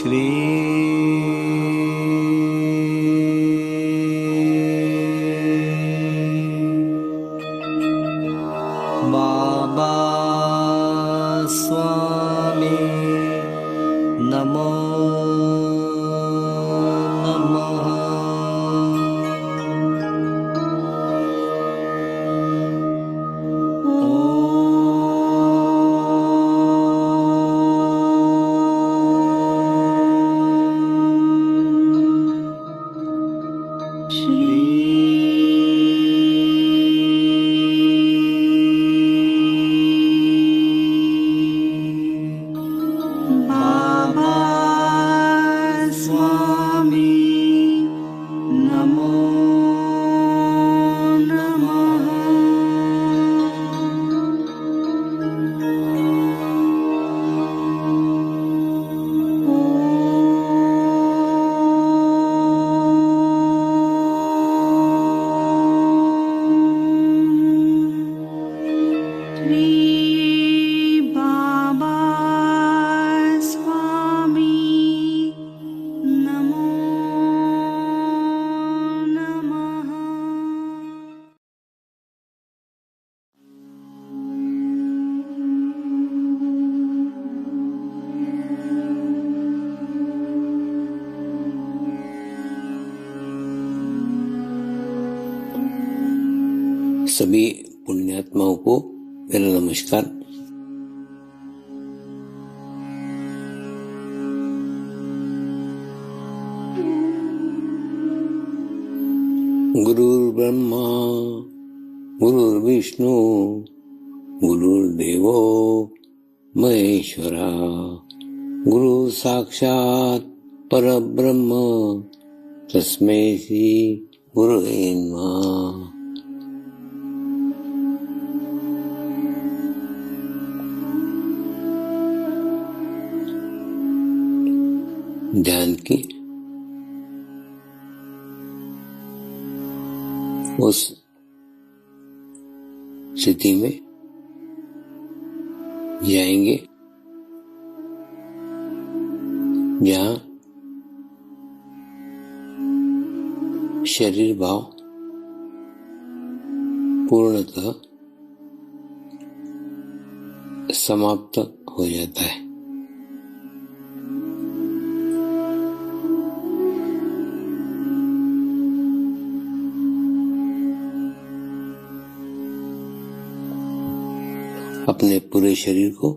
श्री बाबा स्वामी नमो नमः। सभी पुण्यात्माओं को मेरा नमस्कार। गुरुर्ब्रह्मा गुरुर्विष्णु गुरुर्देवो महेश्वरा गुरु साक्षात् परब्रह्म तस्मै श्री गुरुवे नमः। ध्यान की उस स्थिति में जाएंगे जहाँ शरीर भाव पूर्णतः समाप्त हो जाता है। अपने पूरे शरीर को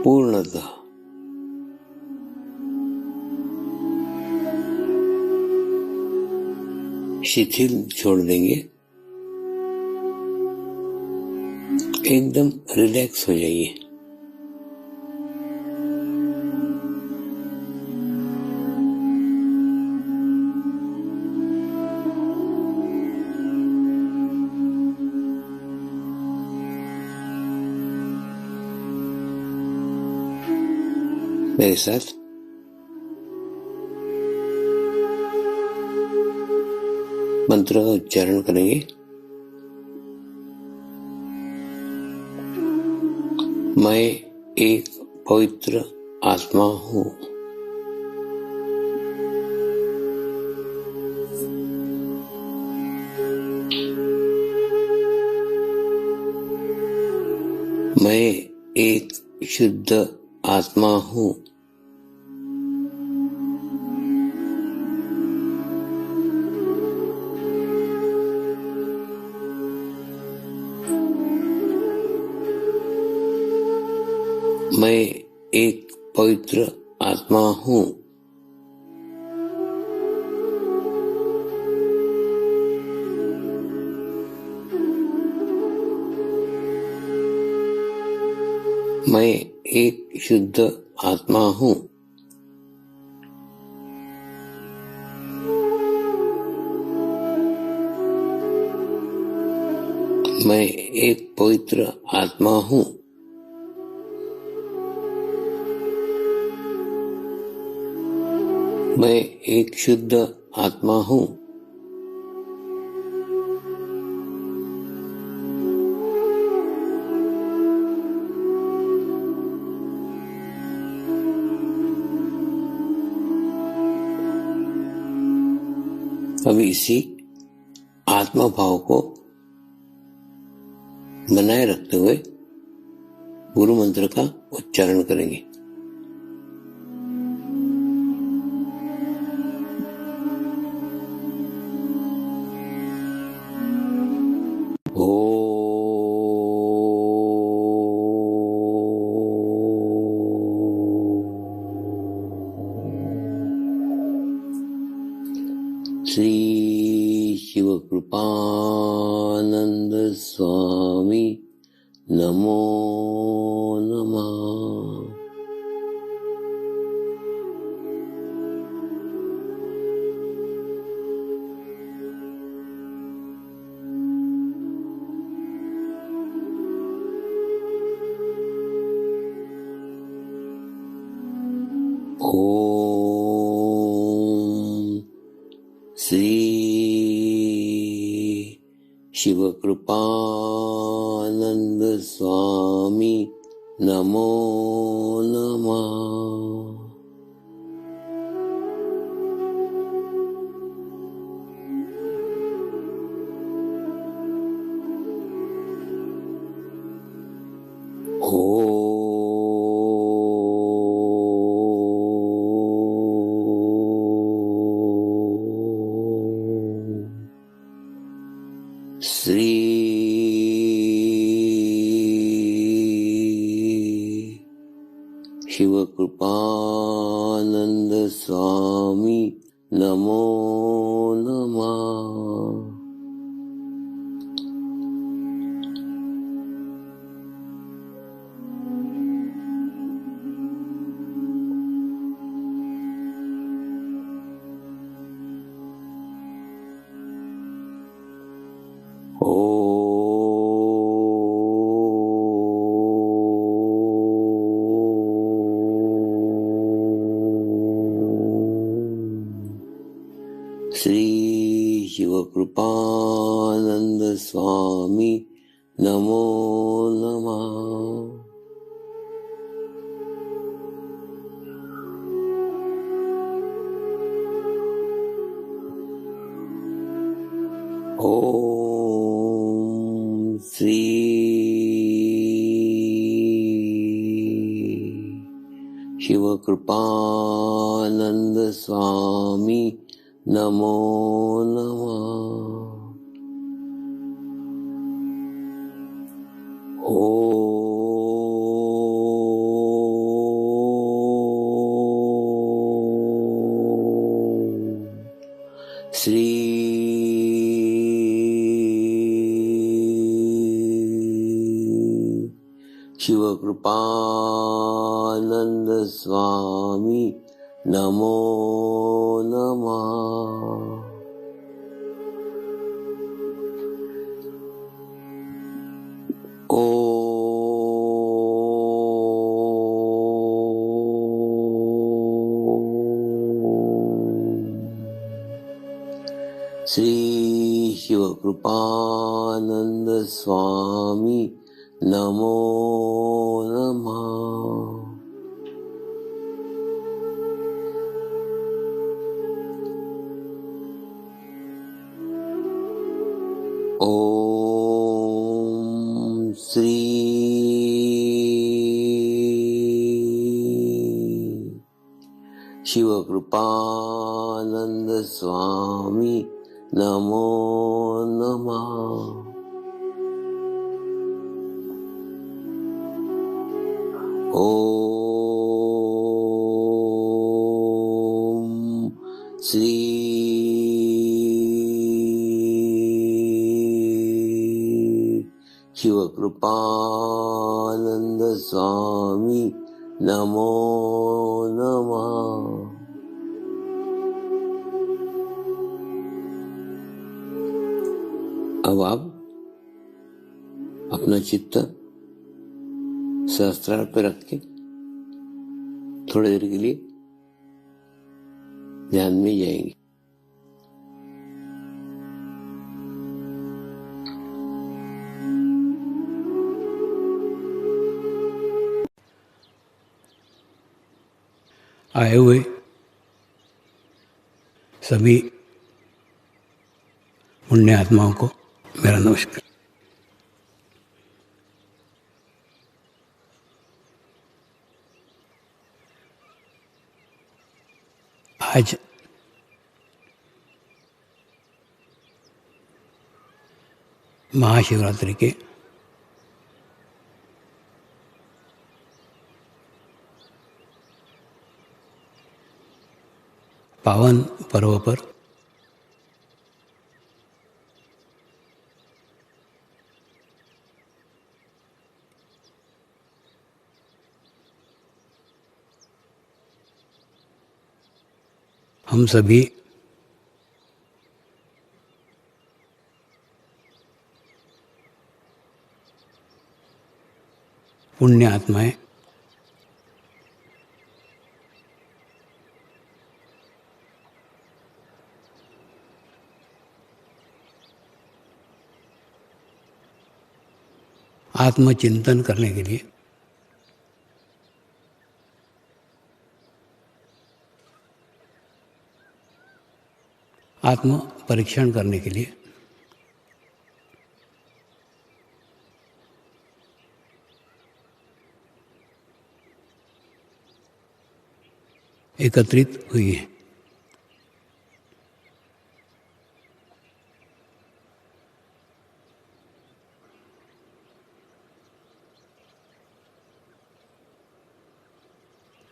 पूर्णतः शिथिल छोड़ देंगे, एकदम रिलैक्स हो जाइए। मेरे साथ मंत्र का उच्चारण करेंगे। मैं एक पवित्र आत्मा हूँ। मैं एक शुद्ध आत्मा हूँ। मैं एक पवित्र आत्मा हूँ। मैं एक शुद्ध आत्मा हूँ। मैं एक पवित्र आत्मा हूँ। मैं एक शुद्ध आत्मा हूँ। अब इसी आत्मा भाव को बनाए रखते हुए गुरु मंत्र का उच्चारण करेंगे। श्री शिव कृपानंद स्वामी नमो नमः। ओम श्री शिव कृपानंद स्वामी नमो नमः। श्री शिव कृपानंद स्वामी नमो नमः। श्री शिव कृपानंद स्वामी नमो नमः। ओम श्री शिव कृपानंद स्वामी नमो नमः। श्री शिव कृपानंद स्वामी नमो नमः। श्री शिव कृपानंद स्वामी नमो नमः। ओम श्री शिव कृपानंद स्वामी नमो नमः। ओम श्री शिव कृपानंद स्वामी नमो नमः। अब आप अपना चित्त सहस्त्रार पे रख के थोड़ी देर के लिए ध्यान में जाएंगे। आए हुए सभी पुण्य आत्माओं को मेरा नमस्कार। आज महाशिवरात्रि के पावन पर्व पर हम सभी पुण्य आत्माएं आत्मचिंतन करने के लिए आत्म परीक्षण करने के लिए एकत्रित हुई है।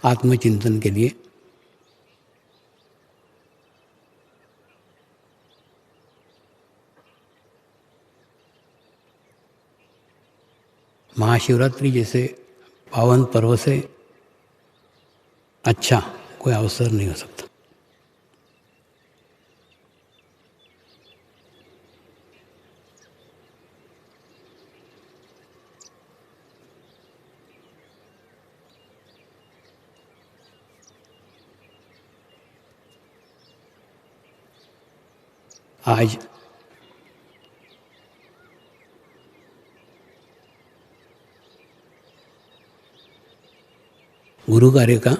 आत्मचिंतन के लिए महाशिवरात्रि जैसे पावन पर्व से अच्छा कोई अवसर नहीं हो सकता। आज गुरु कार्य का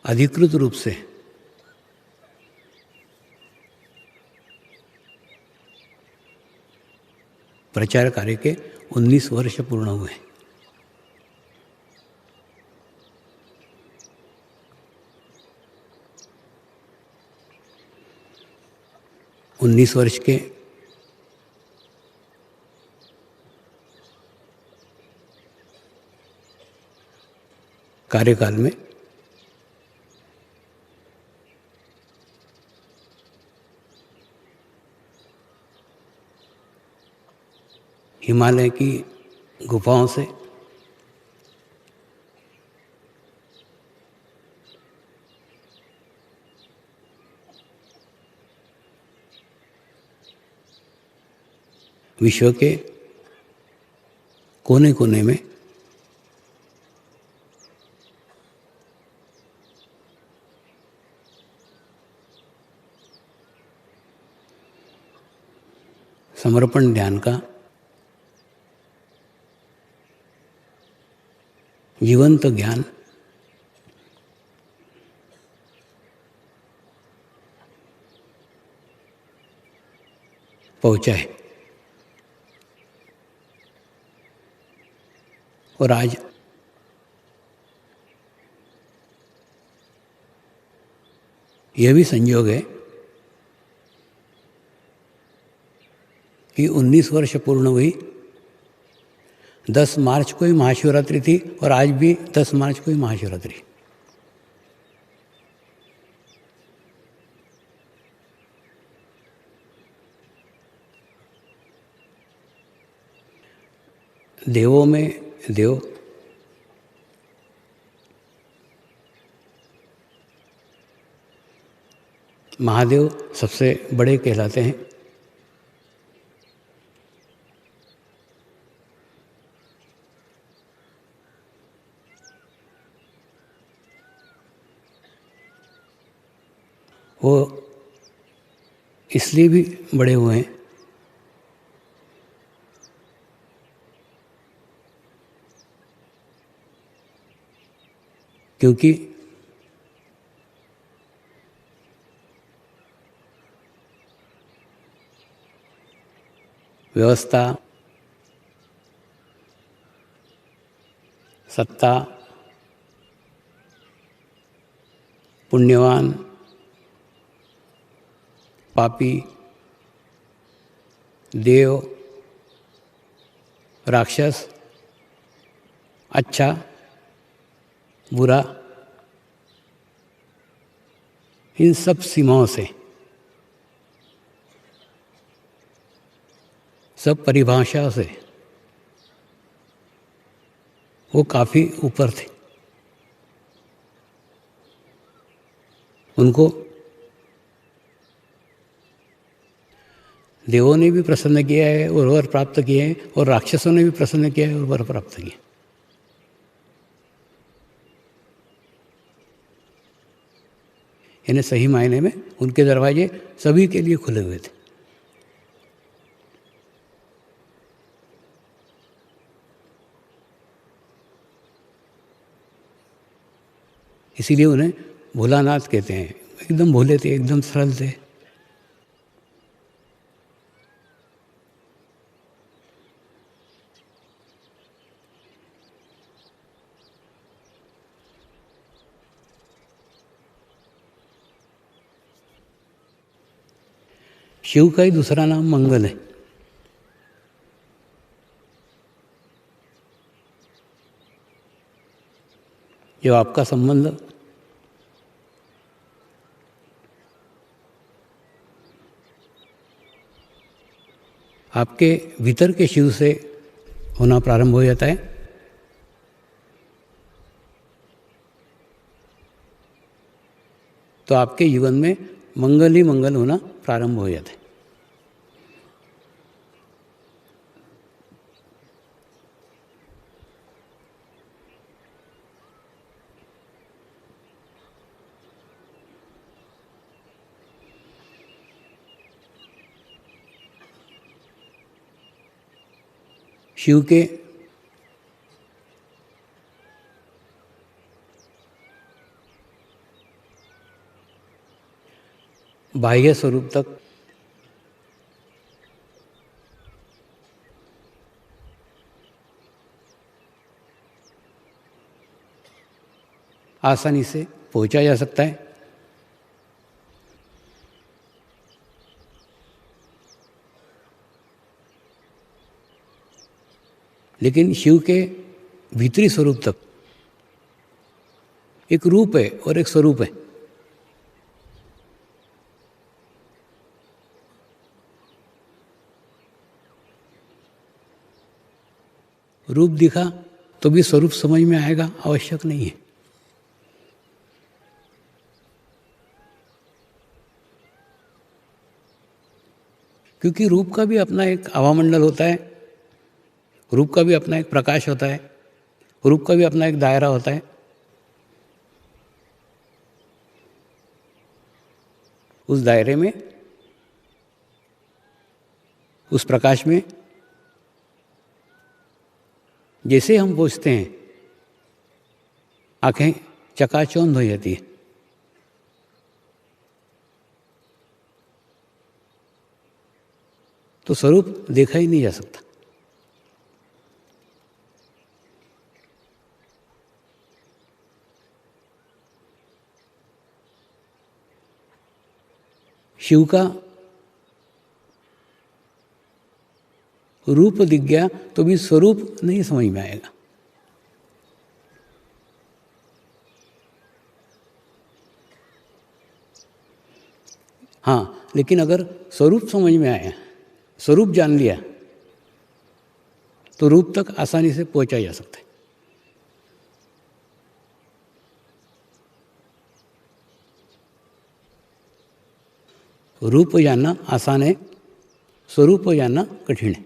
अधिकृत रूप से प्रचार कार्य के 19 वर्ष पूर्ण हुए। उन्नीस वर्ष के कार्यकाल में हिमालय की गुफाओं से विश्व के कोने कोने में समर्पण ध्यान का जीवंत ज्ञान पहुंचा है। और आज यह भी संयोग है कि 19 वर्ष पूर्ण हुई। 10 मार्च को ही महाशिवरात्रि थी और आज भी 10 मार्च को ही महाशिवरात्रि। देवों में देव महादेव सबसे बड़े कहलाते हैं। वो इसलिए भी बड़े हुए हैं क्योंकि व्यवस्था, सत्ता, पुण्यवान, पापी, देव, राक्षस, अच्छा, बुरा, इन सब सीमाओं से, सब परिभाषा से वो काफ़ी ऊपर थे। उनको देवों ने भी प्रसन्न किया है और वर प्राप्त किए हैं, और राक्षसों ने भी प्रसन्न किया है और वर प्राप्त किए। यानी सही मायने में उनके दरवाजे सभी के लिए खुले हुए थे। इसीलिए उन्हें भोलानाथ कहते हैं। एकदम भोले थे, एकदम सरल थे। शिव का ही दूसरा नाम मंगल है। जो आपका संबंध आपके भीतर के शिव से होना प्रारंभ हो जाता है, तो आपके जीवन में मंगल ही मंगल होना प्रारंभ हो जाता है। शिव के बाह्य स्वरूप तक आसानी से पहुंचा जा सकता है, लेकिन शिव के भीतरी स्वरूप तक एक रूप है और एक स्वरूप है। रूप दिखा तो भी स्वरूप समझ में आएगा आवश्यक नहीं है। क्योंकि रूप का भी अपना एक आवामंडल होता है, रूप का भी अपना एक प्रकाश होता है, रूप का भी अपना एक दायरा होता है। उस दायरे में, उस प्रकाश में जैसे हम पहुँचते हैं, आंखें चकाचौंध हो जाती है। तो स्वरूप देखा ही नहीं जा सकता। शिव का रूप दिख गया तो भी स्वरूप नहीं समझ में आएगा। हाँ, लेकिन अगर स्वरूप समझ में आया, स्वरूप जान लिया, तो रूप तक आसानी से पहुंचा जा सकता है। रूप जानना आसान है, स्वरूप जानना कठिन है।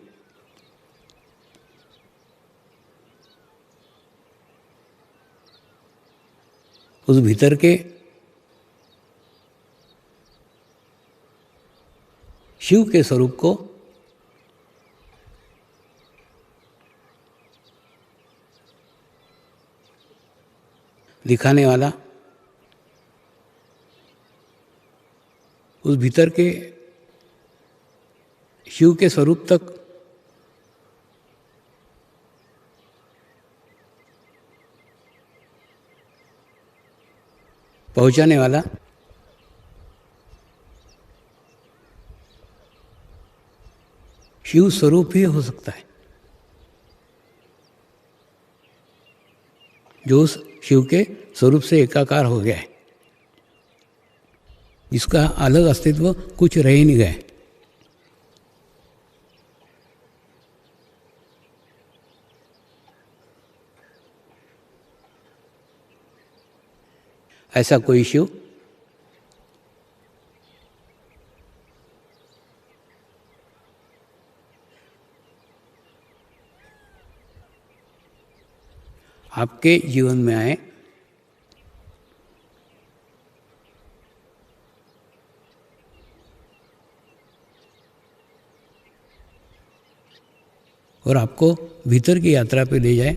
उस भीतर के शिव के स्वरूप को दिखाने वाला, उस भीतर के शिव के स्वरूप तक पहुंचाने वाला शिव स्वरूप ही हो सकता है, जो उस शिव के स्वरूप से एकाकार हो गया है, जिसका अलग अस्तित्व कुछ रह ही नहीं गया। ऐसा कोई शिव आपके जीवन में आए और आपको भीतर की यात्रा पे ले जाए,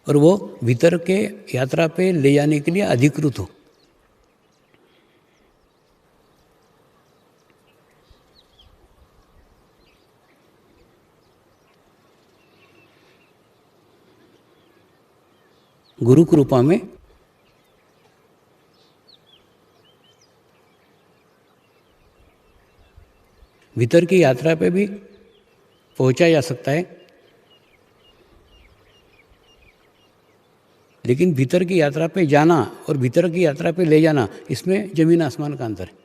और वो भीतर के यात्रा पे ले जाने के लिए अधिकृत हो। गुरु कृपा में भीतर की यात्रा पे भी पहुंचा जा सकता है, लेकिन भीतर की यात्रा पे जाना और भीतर की यात्रा पे ले जाना, इसमें जमीन आसमान का अंतर है।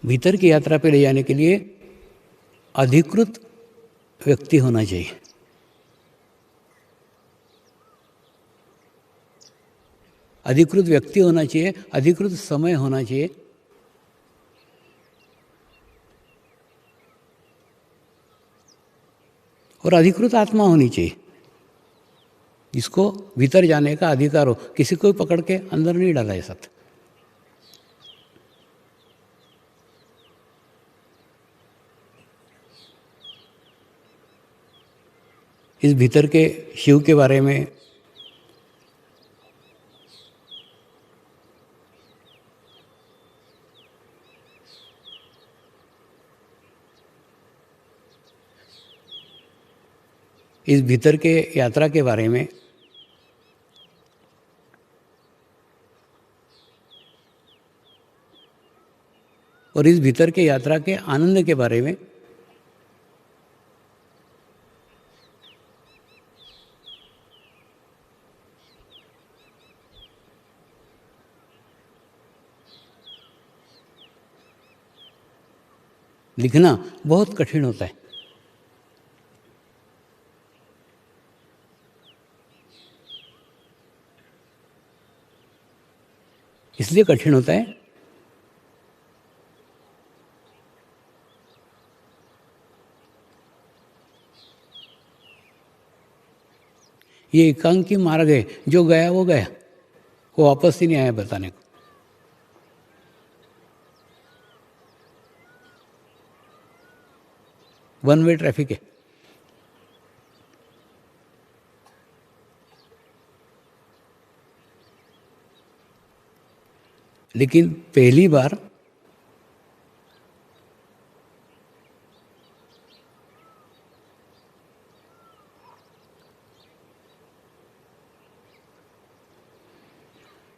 भीतर की यात्रा पे ले जाने के लिए अधिकृत व्यक्ति होना चाहिए। अधिकृत व्यक्ति होना चाहिए, अधिकृत समय होना चाहिए, और अधिकृत आत्मा होनी चाहिए, जिसको भीतर जाने का अधिकार हो। किसी को पकड़ के अंदर नहीं डाला जा सकता। इस भीतर के शिव के बारे में इस भीतर के यात्रा के बारे में और इस भीतर के यात्रा के आनंद के बारे में लिखना बहुत कठिन होता है। इसलिए कठिन होता है ये एकांकी मार्ग है, जो गया वो गया, वो वापस ही नहीं आया बताने को। वन वे ट्रैफिक है। लेकिन पहली बार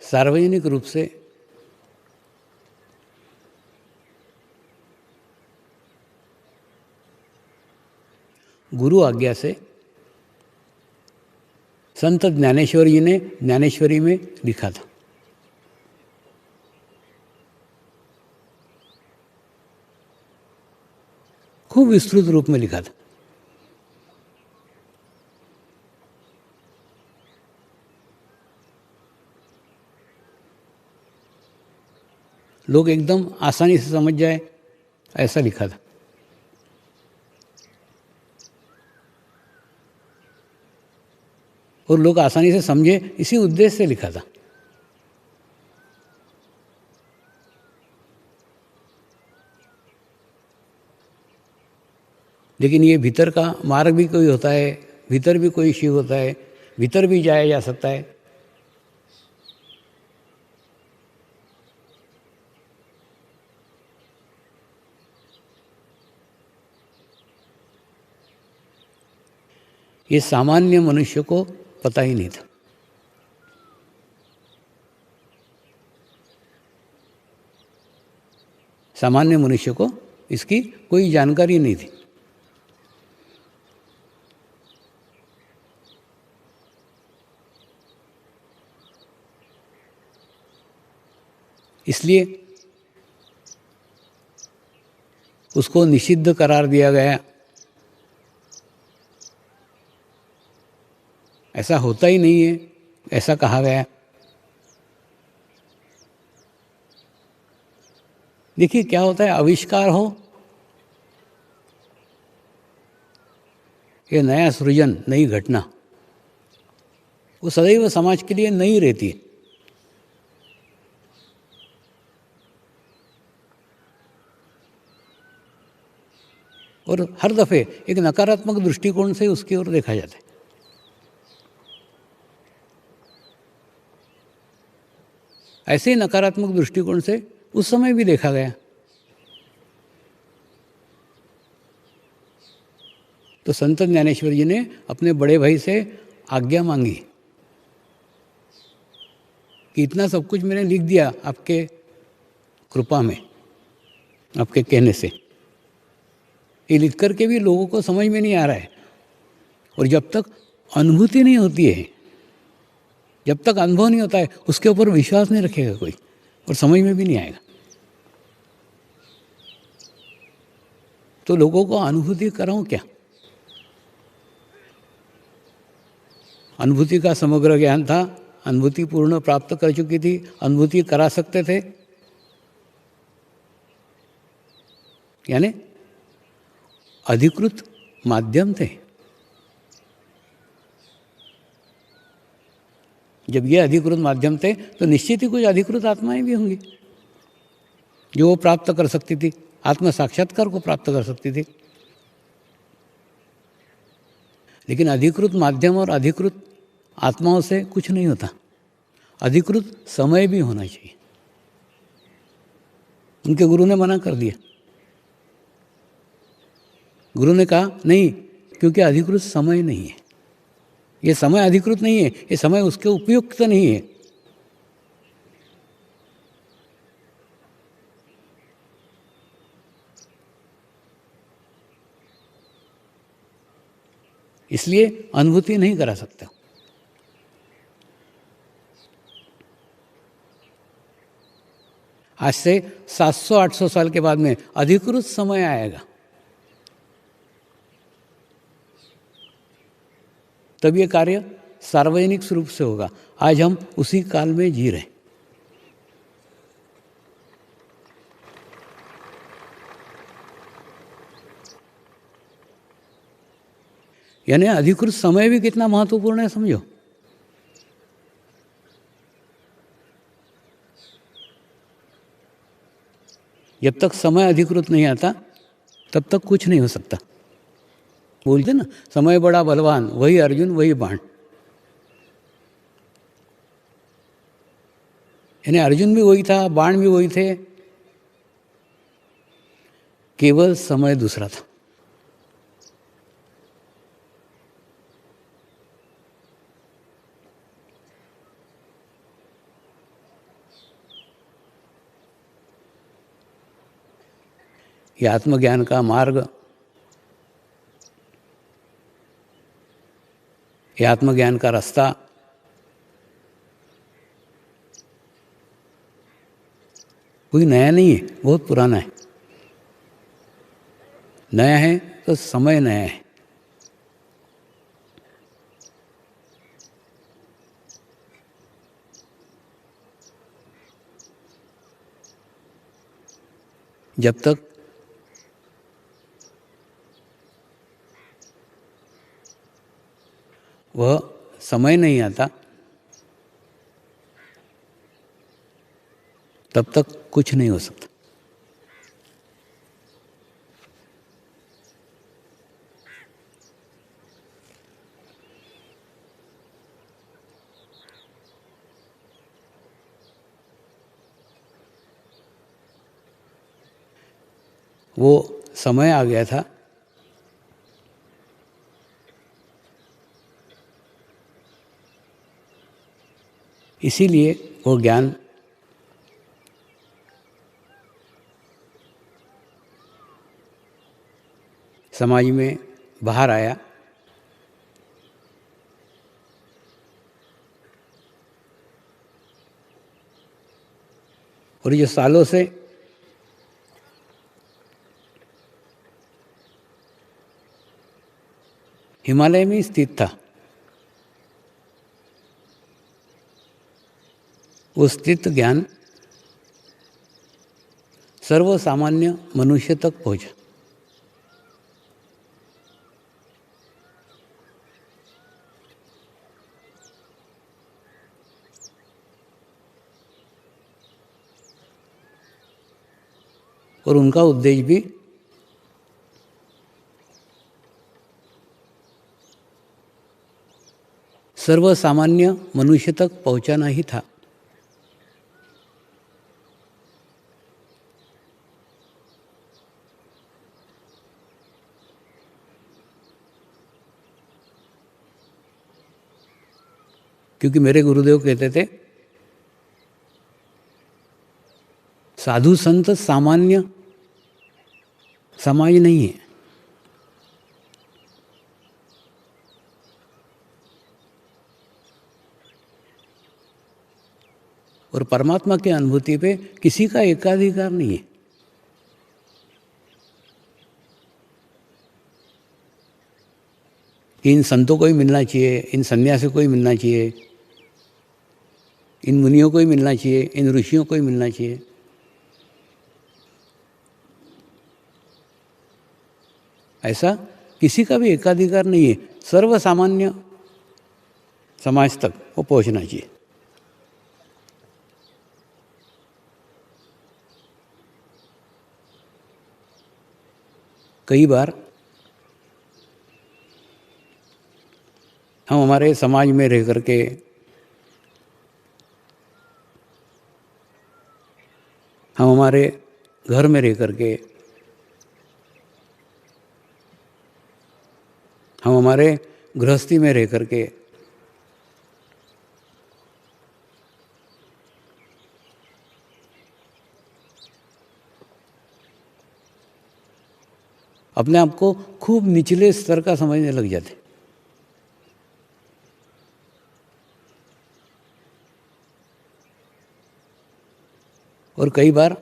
सार्वजनिक रूप से गुरु आज्ञा से संत ज्ञानेश्वर जी ने ज्ञानेश्वरी में लिखा था। खूब विस्तृत रूप में लिखा था। लोग एकदम आसानी से समझ जाए ऐसा लिखा था। और लोग आसानी से समझे इसी उद्देश्य से लिखा था। लेकिन ये भीतर का मार्ग भी कोई होता है, भीतर भी कोई शिव होता है, भीतर भी जाया जा सकता है। ये सामान्य मनुष्य को पता ही नहीं था। सामान्य मनुष्य को इसकी कोई जानकारी नहीं थी। इसलिए उसको निषिद्ध करार दिया गया। ऐसा होता ही नहीं है, ऐसा कहा गया। देखिए क्या होता है, आविष्कार हो, ये नया सृजन, नई घटना, वो सदैव समाज के लिए नई रहती है। और हर दफे एक नकारात्मक दृष्टिकोण से उसकी ओर देखा जाता है। ऐसे ही नकारात्मक दृष्टिकोण से उस समय भी देखा गया। तो संत ज्ञानेश्वर जी ने अपने बड़े भाई से आज्ञा मांगी कि इतना सब कुछ मैंने लिख दिया आपके कृपा में, आपके कहने से, ये लिख करके भी लोगों को समझ में नहीं आ रहा है। और जब तक अनुभूति नहीं होती है, जब तक अनुभव नहीं होता है, उसके ऊपर विश्वास नहीं रखेगा कोई, और समझ में भी नहीं आएगा। तो लोगों को अनुभूति कराऊं क्या? अनुभूति का समग्र ज्ञान था, अनुभूति पूर्ण प्राप्त कर चुकी थी, अनुभूति करा सकते थे, यानी अधिकृत माध्यम थे। जब ये अधिकृत माध्यम थे तो निश्चित ही कुछ अधिकृत आत्माएं भी होंगी जो वो प्राप्त कर सकती थी, आत्म साक्षात्कार को प्राप्त कर सकती थी। लेकिन अधिकृत माध्यम और अधिकृत आत्माओं से कुछ नहीं होता। अधिकृत समय भी होना चाहिए। उनके गुरु ने मना कर दिया। गुरु ने कहा नहीं, क्योंकि अधिकृत समय नहीं है, ये समय अधिकृत नहीं है, ये समय उसके उपयुक्त नहीं है। इसलिए अनुभूति नहीं करा सकता। आज से 700-800 साल के बाद में अधिकृत समय आएगा, तब ये कार्य सार्वजनिक रूप से होगा। आज हम उसी काल में जी रहे हैं। यानी अधिकृत समय भी कितना महत्वपूर्ण है, समझो। जब तक समय अधिकृत नहीं आता तब तक कुछ नहीं हो सकता। बोलते ना, समय बड़ा बलवान, वही अर्जुन वही बाण। यानी अर्जुन भी वही था, बाण भी वही थे, केवल समय दूसरा था। ये आत्मज्ञान का मार्ग, ये आत्मज्ञान का रास्ता कोई नया नहीं है, बहुत पुराना है। नया है तो समय नया है। जब तक वह समय नहीं आता तब तक कुछ नहीं हो सकता। वो समय आ गया था इसीलिए वो ज्ञान समाज में बाहर आया और ये सालों से हिमालय में स्थित था। वो स्थित ज्ञान सर्वसामान्य मनुष्य तक पहुंचा। और उनका उद्देश्य भी सर्वसामान्य मनुष्य तक पहुंचाना ही था। क्योंकि मेरे गुरुदेव कहते थे साधु संत सामान्य समाज नहीं है, और परमात्मा की अनुभूति पे किसी का एकाधिकार नहीं है। इन संतों को ही मिलना चाहिए, इन सन्यासियों को ही मिलना चाहिए, इन मुनियों को ही मिलना चाहिए, इन ऋषियों को ही मिलना चाहिए। ऐसा किसी का भी एकाधिकार नहीं है। सर्वसामान्य समाज तक वो पहुंचना चाहिए। कई बार हम हमारे समाज में रह करके हम हमारे घर में रह करके हम हमारे गृहस्थी में रह करके अपने आप को खूब निचले स्तर का समझने लग जाते। और कई बार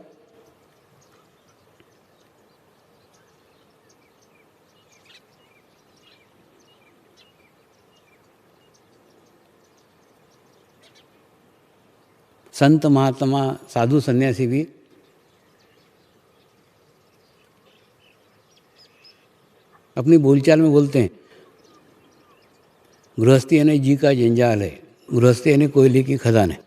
संत महात्मा साधु सन्यासी भी अपनी बोलचाल में बोलते हैं गृहस्थी यानी जी का जंजाल है, गृहस्थी यानी कोयले की खदान है।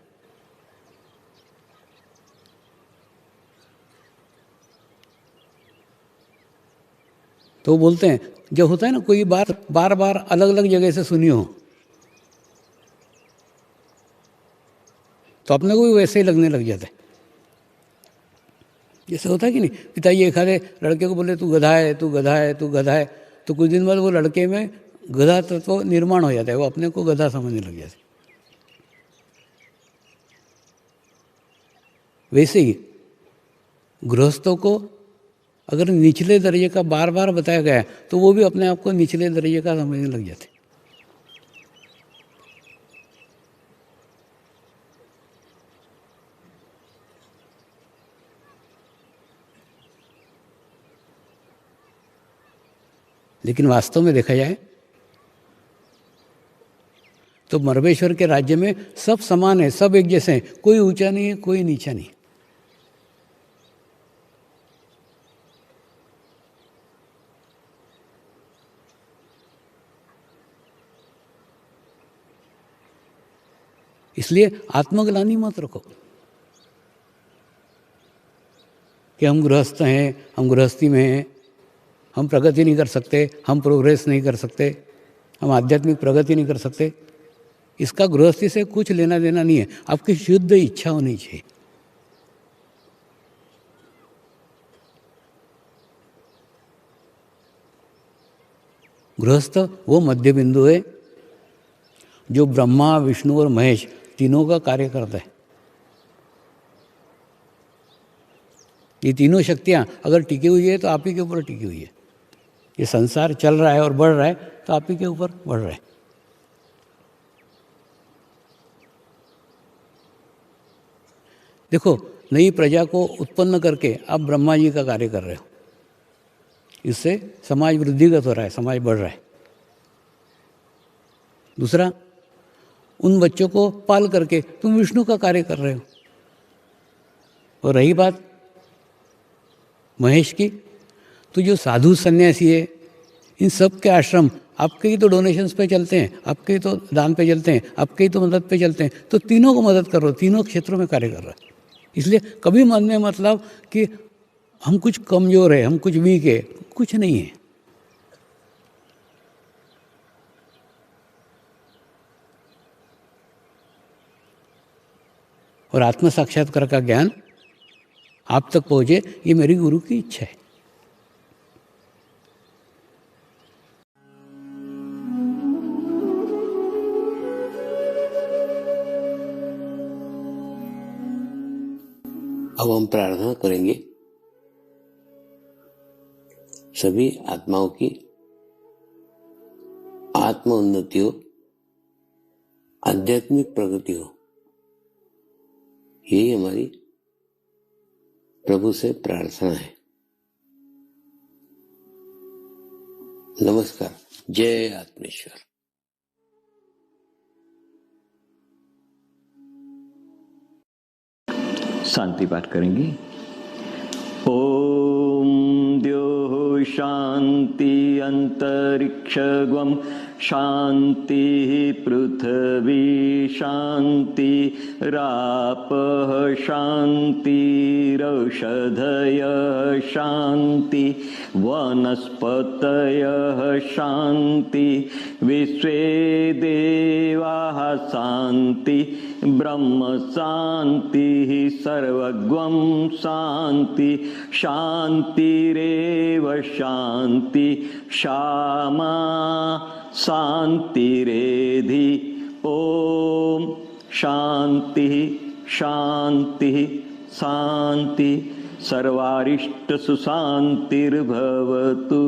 तो बोलते हैं जब होता है ना कोई बात बार बार अलग अलग जगह से सुनी हो तो अपने को भी वैसे ही लगने लग जाता है। जैसे होता है कि नहीं, पिताजी एक आधे लड़के को बोले तू गधा है, तू गधा है, तू गधा है, तो कुछ दिन बाद वो लड़के में गधा तत्व निर्माण हो जाता है, वो अपने को गधा समझने लग जाता है। वैसे ही गृहस्थों को अगर निचले दर्जे का बार बार बताया गया तो वो भी अपने आप को निचले दर्जे का समझने लग जाते। लेकिन वास्तव में देखा जाए तो मर्वेश्वर के राज्य में सब समान है, सब एक जैसे हैं, कोई ऊंचा नहीं है, कोई नीचा नहीं। इसलिए आत्मग्लानि मत रखो कि हम गृहस्थ हैं, हम गृहस्थी में हैं, हम प्रगति नहीं कर सकते, हम प्रोग्रेस नहीं कर सकते, हम आध्यात्मिक प्रगति नहीं कर सकते। इसका गृहस्थी से कुछ लेना देना नहीं है। आपकी शुद्ध इच्छा होनी चाहिए। गृहस्थ वो मध्य बिंदु है जो ब्रह्मा, विष्णु और महेश तीनों का कार्य करता है। ये तीनों शक्तियाँ अगर टिकी हुई है तो आप ही के ऊपर टिकी हुई है। ये संसार चल रहा है और बढ़ रहा है तो आप ही के ऊपर बढ़ रहा है। देखो, नई प्रजा को उत्पन्न करके आप ब्रह्मा जी का कार्य कर रहे हो। इससे समाज वृद्धिगत हो रहा है, समाज बढ़ रहा है। दूसरा, उन बच्चों को पाल करके तुम विष्णु का कार्य कर रहे हो। और रही बात महेश की, तो जो साधु सन्यासी है, इन सब के आश्रम आपके ही तो डोनेशंस पे चलते हैं, आपके ही तो दान पे चलते हैं, आपके ही तो मदद पे चलते हैं। तो तीनों को मदद करो, तीनों क्षेत्रों में कार्य कर रहा है। इसलिए कभी मन में मतलब कि हम कुछ कमज़ोर है, हम कुछ वीक है, कुछ नहीं है। और आत्म साक्षात्कार का ज्ञान आप तक पहुँचे, ये मेरी गुरु की इच्छा है। अब हम प्रार्थना करेंगे सभी आत्माओं की आत्म उन्नति हो, आध्यात्मिक प्रगति हो। यही हमारी प्रभु से प्रार्थना है। नमस्कार। जय आत्मेश्वर। शांति पाठ करेंगे। ओम द्योः शांति अंतरिक्षगम शांति पृथ्वी शांति रापः शांतिरौषधयः शांति वनस्पतयः शांति विश्वे देवाः शांति ब्रह्म शांति सर्वगं शांति शांतिरेव शांति क्षमा शांतिरेधि। ओम शांति शांति शांति सर्वारिष्ट सुशांतिर्भवतु।